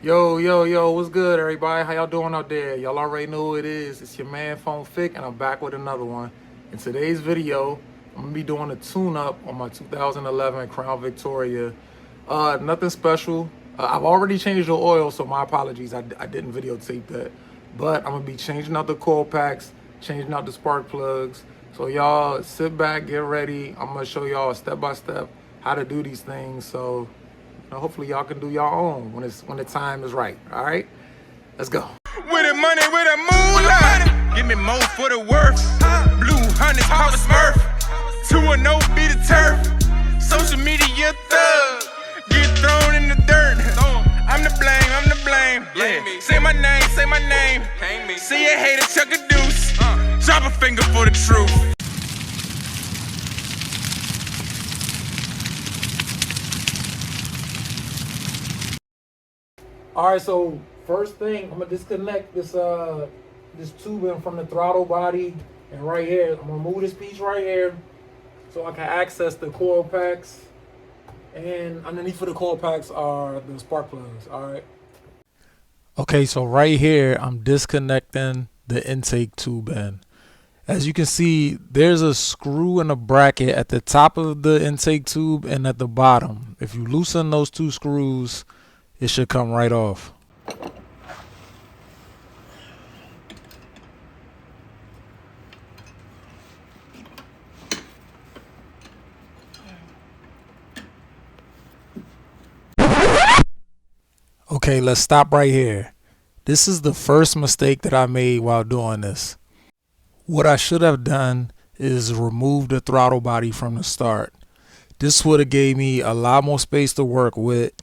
Yo, what's good, everybody? How y'all doing out there? Y'all already know who it is. It's your man, Crown Vic, and I'm back with another one. In today's video, I'm gonna be doing a tune-up on my 2011 Crown Victoria. Nothing special. I've already changed the oil, so my apologies. I didn't videotape that. But I'm gonna be changing out the coil packs, changing out the spark plugs. So y'all sit back, get ready. I'm gonna show y'all step-by-step how to do these things. So hopefully y'all can do your own when the time is right. All right, let's go. With the money, with the moolah, give me more for the worth. Blue honey, pop a smurf. 2-0 be the turf. Social media thug, get thrown in the dirt. I'm the blame. Yeah. Say my name. See a hater, chuck a deuce. Drop a finger for the truth. All right, so first thing, I'm gonna disconnect this tubing from the throttle body, and right here, I'm gonna move this piece right here so I can access the coil packs. And underneath of the coil packs are the spark plugs. All right. Okay, so right here, I'm disconnecting the intake tube in. As you can see, there's a screw and a bracket at the top of the intake tube and at the bottom. If you loosen those two screws, it should come right off. Okay, let's stop right here. This is the first mistake that I made while doing this. What I should have done is remove the throttle body from the start. This would have gave me a lot more space to work with.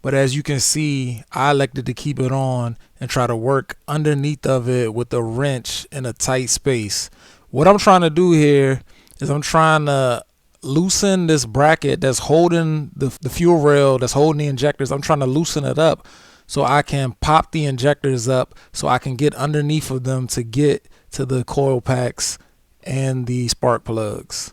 But as you can see, I elected to keep it on and try to work underneath of it with a wrench in a tight space. What I'm trying to do here is I'm trying to loosen this bracket that's holding the fuel rail, that's holding the injectors. I'm trying to loosen it up so I can pop the injectors up so I can get underneath of them to get to the coil packs and the spark plugs.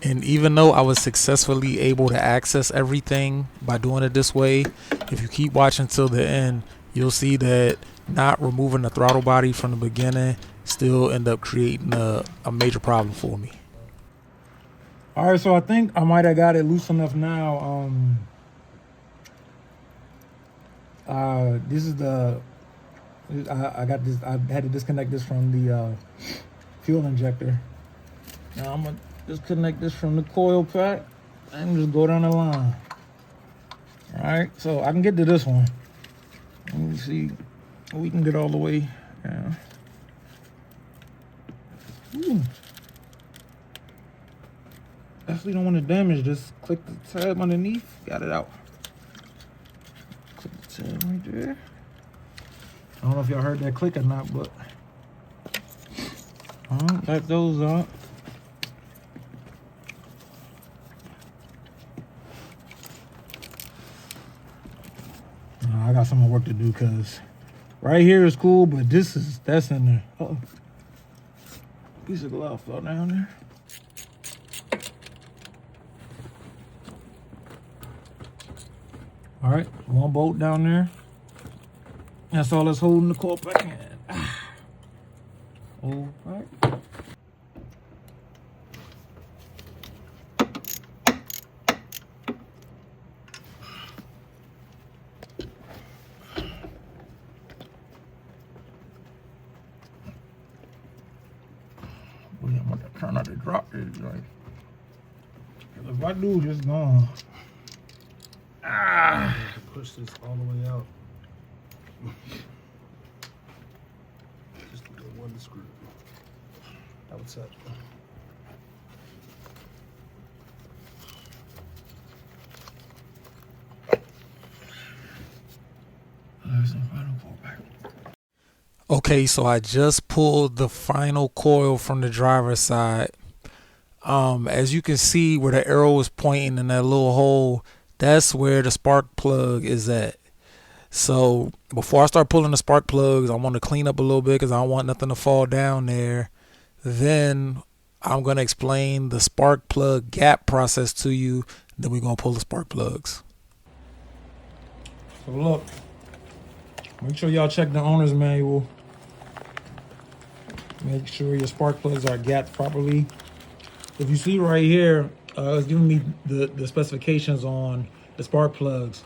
And even though I was successfully able to access everything by doing it this way, if you keep watching till the end, you'll see that not removing the throttle body from the beginning still end up creating a major problem for me. All right, so I think I might have got it loose enough now. This is I got this. I had to disconnect this from the fuel injector. Now I'm gonna disconnect this from the coil pack and just go down the line. All right, so I can get to this one. Let me see, we can get all the way down. Ooh. Definitely don't want to damage this. Click the tab underneath, got it out. Click the tab right there. I don't know if y'all heard that click or not, but got those out. I got some more work to do because right here is cool, but that's in there. Uh-oh. Piece of glove fell down there. All right, one bolt down there. That's all that's holding the coil back in. All right. I'm gonna try not to drop this joint. If I do, just gone. Push this all the way out. Just the one screw. That would set. Okay, so I just pulled the final coil from the driver's side. As you can see where the arrow is pointing in that little hole, that's where the spark plug is at. So before I start pulling the spark plugs, I want to clean up a little bit because I don't want nothing to fall down there. Then I'm going to explain the spark plug gap process to you. Then we're going to pull the spark plugs. So look, Make sure y'all check the owner's manual. Make sure your spark plugs are gapped properly. If you see right here, it's giving me the specifications on the spark plugs.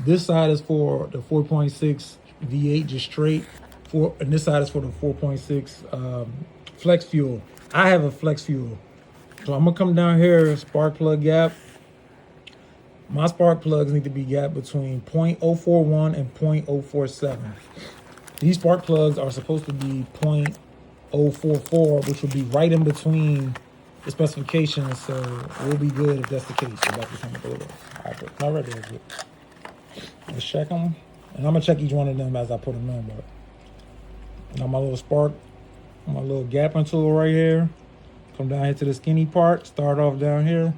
This side is for the 4.6 V8 just straight, and this side is for the 4.6 flex fuel. I have a flex fuel. So I'm gonna come down here, spark plug gap. My spark plugs need to be gapped between 0.041 and 0.047. These spark plugs are supposed to be 0.044, which will be right in between the specifications, so we'll be good if that's the case. So about to come through this. All right, not right there. Good. Let's check them, and I'm gonna check each one of them as I put them in. But now my little spark, my little gapping tool right here. Come down here to the skinny part. Start off down here.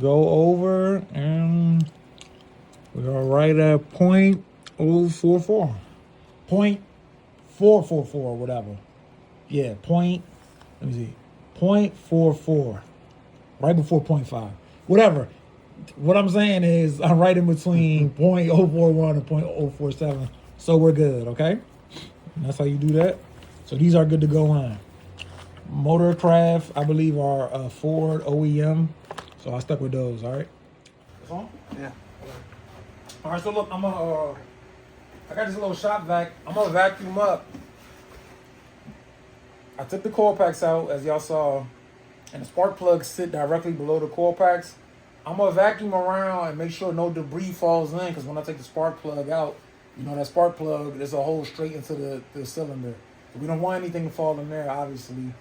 Go over, and we are right at 0.044. 0.444, whatever. Yeah, let me see. 0.44. Right before 0.5. Whatever. What I'm saying is I'm right in between 0.041 and 0.047. So we're good, okay? And that's how you do that. So these are good to go on. Motorcraft, I believe, are Ford OEM. So I stuck with those, all right? It's on? Yeah. All right, so look, I got this little shop vac. I'm gonna vacuum up. I took the coil packs out, as y'all saw, and the spark plugs sit directly below the coil packs. I'm gonna vacuum around and make sure no debris falls in, because when I take the spark plug out, you know, that spark plug, there's a hole straight into the cylinder. So we don't want anything to fall in there, obviously.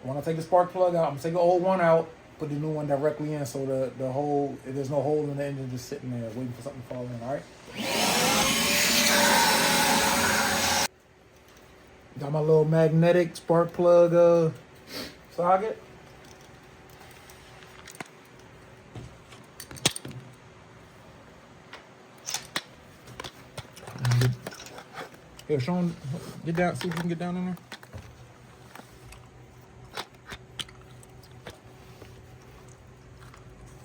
When I take the spark plug out, I'm gonna take the old one out, put the new one directly in, so the hole, there's no hole in the engine just sitting there waiting for something to fall in, all right? Got my little magnetic spark plug socket. Here, Sean, get down, see if you can get down in there.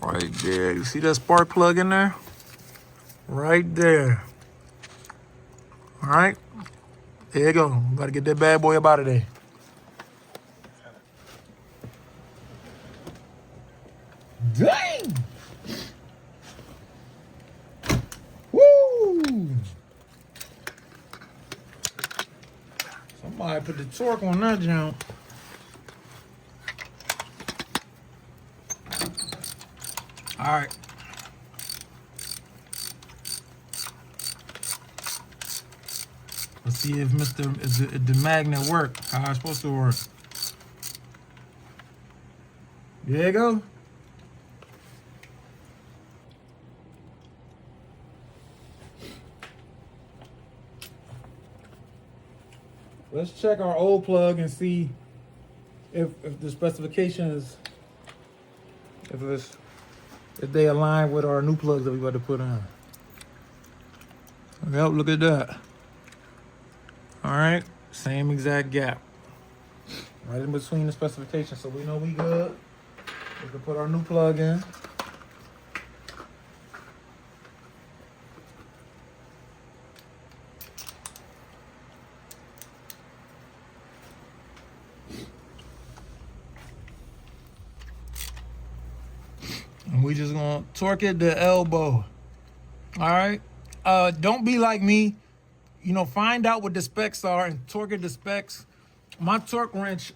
Right there. You see that spark plug in there? Right there. All right. There you go. Gotta get that bad boy up out of there. Dang! Woo! Somebody put the torque on that jump. All right. Let's see if if the magnet work how it's supposed to work. There you go. Let's check our old plug and see if the specifications, if they align with our new plugs that we about to put in. Yep, look at that. All right, same exact gap. Right in between the specifications, so we know we good. We can put our new plug in. And we just gonna torque it to elbow. All right. Don't be like me. You know, find out what the specs are and torque it to specs. My torque wrench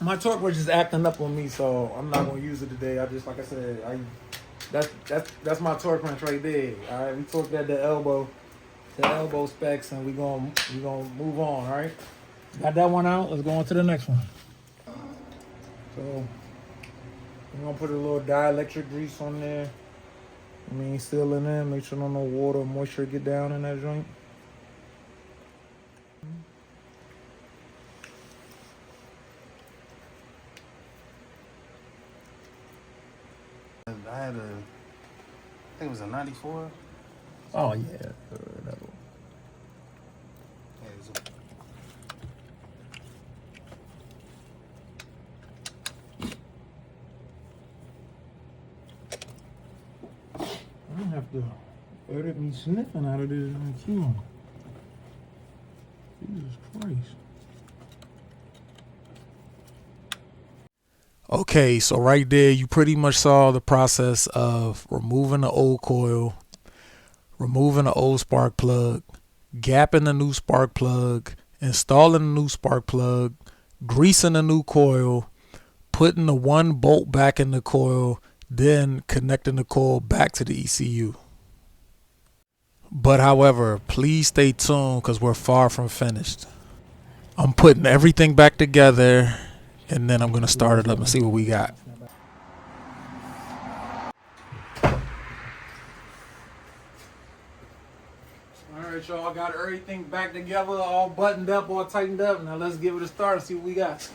is acting up on me, so I'm not gonna use it today. I just, like I said, that's my torque wrench right there. All right, we torque that to elbow specs, and we gonna move on. All right, got that one out. Let's go on to the next one. So we're gonna put a little dielectric grease on there. I mean, seal it in, make sure no water or moisture get down in that joint. I had I think it was a 94. Oh, yeah. Yeah, it was I don't have to Better me sniffing out of this on Jesus Christ. Okay, so right there, you pretty much saw the process of removing the old coil, removing the old spark plug, gapping the new spark plug, installing a new spark plug, greasing a new coil, putting the one bolt back in the coil, then connecting the coil back to the ECU. But however, please stay tuned because we're far from finished. I'm putting everything back together and then I'm going to start it up and see what we got. Alright, y'all, I got everything back together, all buttoned up, all tightened up. Now let's give it a start and see what we got.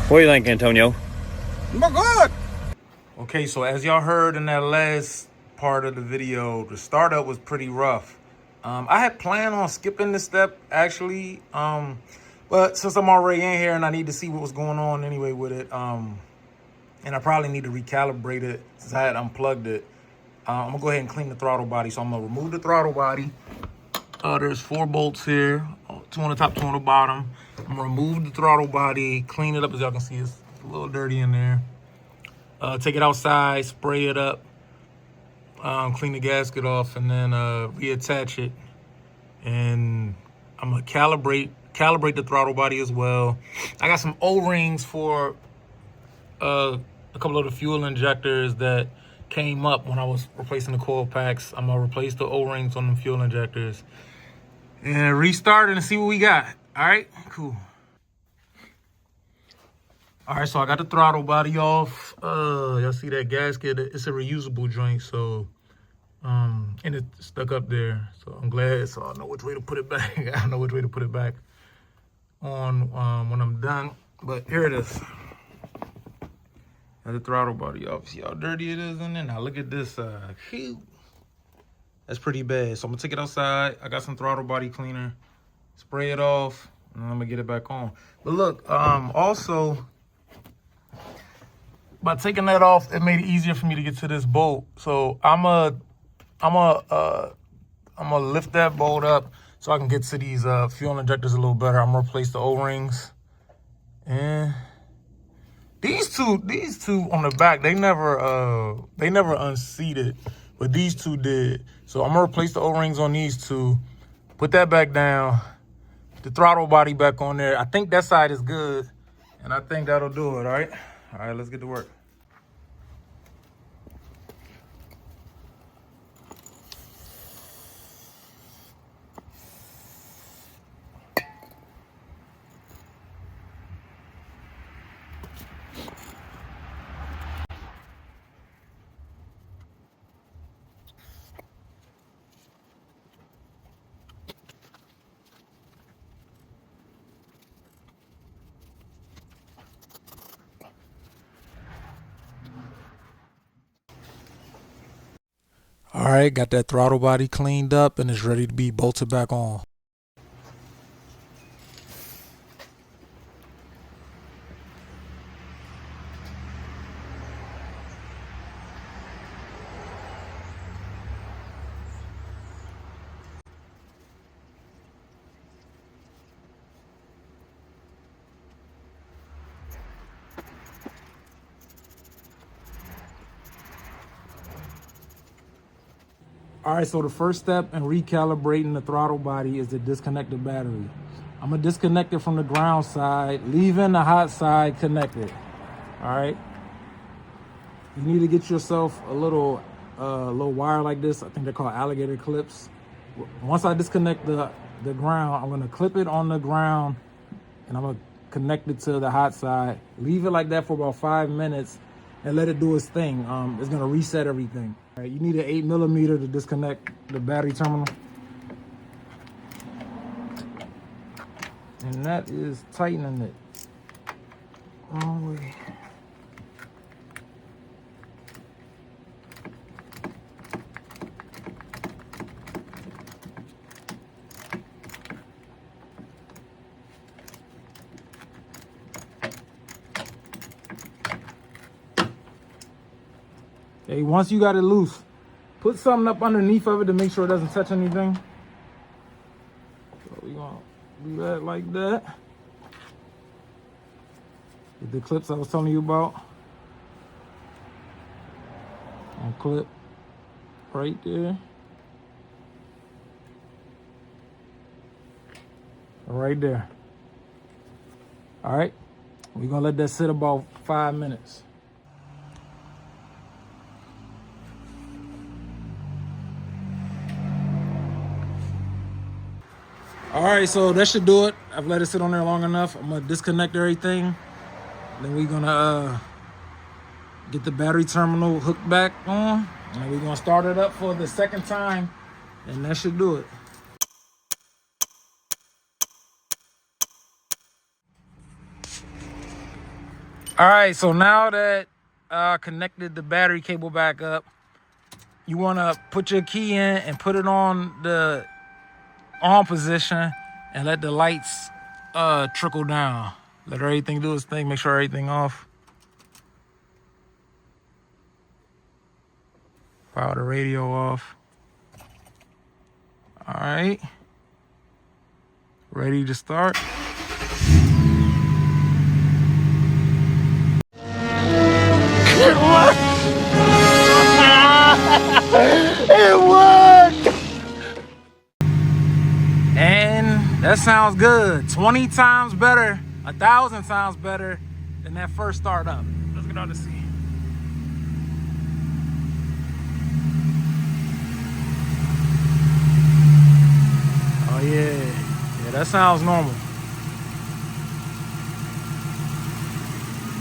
What do you think, Antonio? My God! Okay, so as y'all heard in that last part of the video, the startup was pretty rough. I had planned on skipping this step actually, but since I'm already in here and I need to see what was going on anyway with it, and I probably need to recalibrate it since I had unplugged it, I'm gonna go ahead and clean the throttle body. So I'm gonna remove the throttle body. There's 4 bolts here, 2 on the top, 2 on the bottom. I'm gonna remove the throttle body, clean it up. As y'all can see, it's a little dirty in there. Take it outside, spray it up, clean the gasket off, and then reattach it. And I'm gonna calibrate the throttle body as well. I got some O-rings for a couple of the fuel injectors that came up when I was replacing the coil packs. I'm gonna replace the O-rings on the fuel injectors and restart it and see what we got. All right, cool. All right, so I got the throttle body off. Y'all see that gasket? It's a reusable joint, so and it's stuck up there. So I'm glad. So I know which way to put it back. I know which way to put it back on when I'm done. But here it is. Got the throttle body off. See how dirty it is in there? Now look at this side. That's pretty bad. So I'm gonna take it outside. I got some throttle body cleaner. Spray it off, and I'm gonna get it back on. But look, also, by taking that off, it made it easier for me to get to this bolt. So I'm gonna lift that bolt up so I can get to these fuel injectors a little better. I'm gonna replace the O-rings. And these two on the back, they never unseated, but these two did. So I'm gonna replace the O-rings on these two, put that back down, the throttle body back on there. I think that side is good, and I think that'll do it, all right? All right, let's get to work. All right, got that throttle body cleaned up and it's ready to be bolted back on. All right, so the first step in recalibrating the throttle body is to disconnect the battery. I'm gonna disconnect it from the ground side, leaving the hot side connected. All right. You need to get yourself a little wire like this. I think they're called alligator clips. Once I disconnect the ground, I'm gonna clip it on the ground and I'm gonna connect it to the hot side. Leave it like that for about 5 minutes and let it do its thing. It's gonna reset everything. All right, you need an 8mm to disconnect the battery terminal. And that is tightening it all the way. Okay, once you got it loose, put something up underneath of it to make sure it doesn't touch anything. So we're gonna do that like that. Get the clips I was telling you about. And clip right there. Right there. All right, we're gonna let that sit about 5 minutes. All right, so that should do it. I've let it sit on there long enough. I'm gonna disconnect everything. Then we're gonna get the battery terminal hooked back on, and we're gonna start it up for the second time, and that should do it. All right, so now that I connected the battery cable back up, you wanna put your key in and put it on the on position and let the lights trickle down. Let everything do its thing, make sure everything off. Power the radio off. All right, ready to start. It worked! It worked! And that sounds good. 20 times better, 1,000 times better than that first start up. Let's get on the scene. Oh yeah, that sounds normal.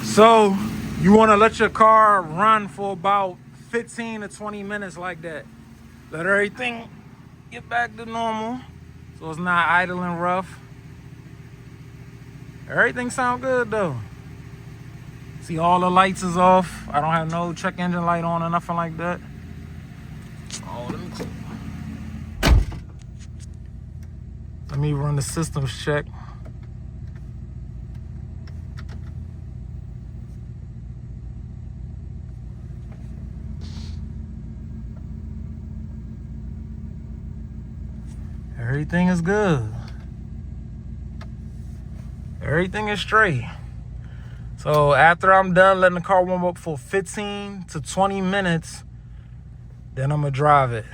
So you want to let your car run for about 15 to 20 minutes like that. Let everything get back to normal so it's not idling rough. Everything sound good though. See, all the lights is off. I don't have no check engine light on or nothing like that. Oh, let me run the systems check. Everything is good. Everything is straight. So after I'm done letting the car warm up for 15 to 20 minutes, then I'm gonna drive it.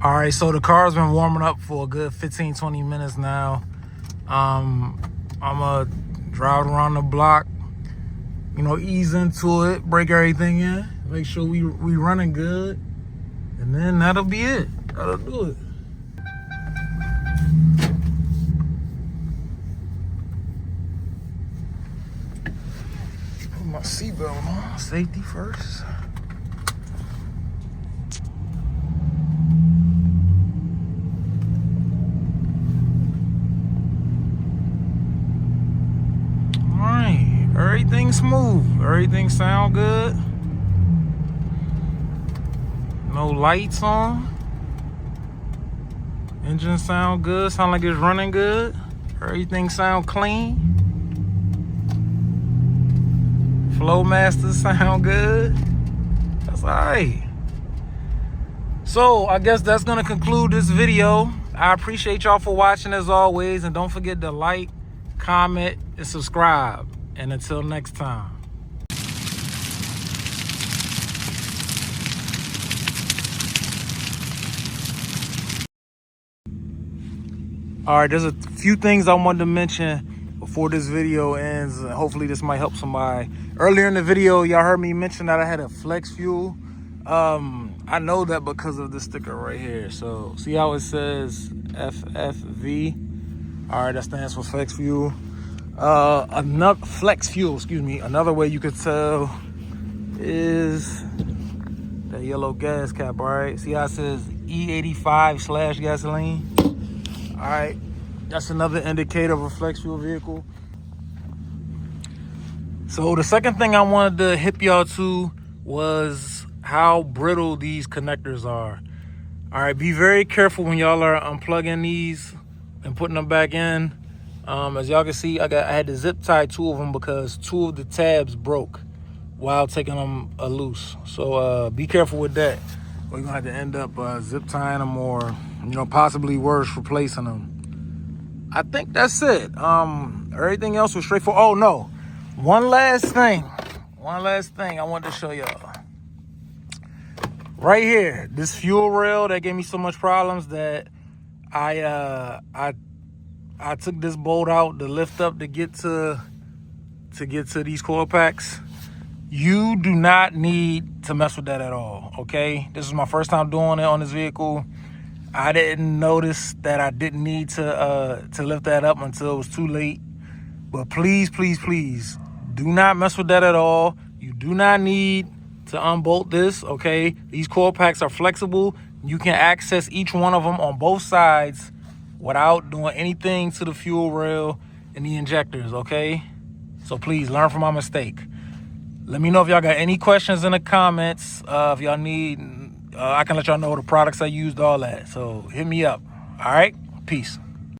All right, so the car's been warming up for a good 15, 20 minutes now. I'm gonna drive around the block, you know, ease into it, break everything in, make sure we running good, and then that'll be it. That'll do it. Put my seatbelt on, safety first. All right, everything smooth, everything sound good. No lights on. Engine sound good, sound like it's running good. Everything sound clean. Flow masters sound good. That's all right. So I guess that's gonna conclude this video. I appreciate y'all for watching as always, and don't forget to like, comment, and subscribe. And until next time. All right, there's a few things I wanted to mention before this video ends. Hopefully this might help somebody. Earlier in the video, y'all heard me mention that I had a flex fuel. I know that because of this sticker right here. So see how it says FFV? All right, that stands for flex fuel. Another flex fuel, excuse me. Another way you could tell is that yellow gas cap. All right, see how it says E85/gasoline? All right, that's another indicator of a flex fuel vehicle. So the second thing I wanted to hip y'all to was how brittle these connectors are. All right, be very careful when y'all are unplugging these and putting them back in. As y'all can see, I had to zip tie 2 of them because 2 of the tabs broke. while taking them loose. So be careful with that. We're gonna have to end up zip tying them, or possibly worse, replacing them. I think that's it. Everything else was straightforward. Oh no, one last thing I wanted to show y'all. Right here, this fuel rail that gave me so much problems that I took this bolt out to lift up to get to these coil packs. You do not need to mess with that at all, okay? This is my first time doing it on this vehicle. I didn't notice that I didn't need to lift that up until it was too late. But please, please, please, do not mess with that at all. You do not need to unbolt this, okay? These coil packs are flexible. You can access each one of them on both sides without doing anything to the fuel rail and the injectors, okay? So please, learn from my mistake. Let me know if y'all got any questions in the comments. If y'all need, I can let y'all know the products I used, all that. So hit me up, all right? Peace.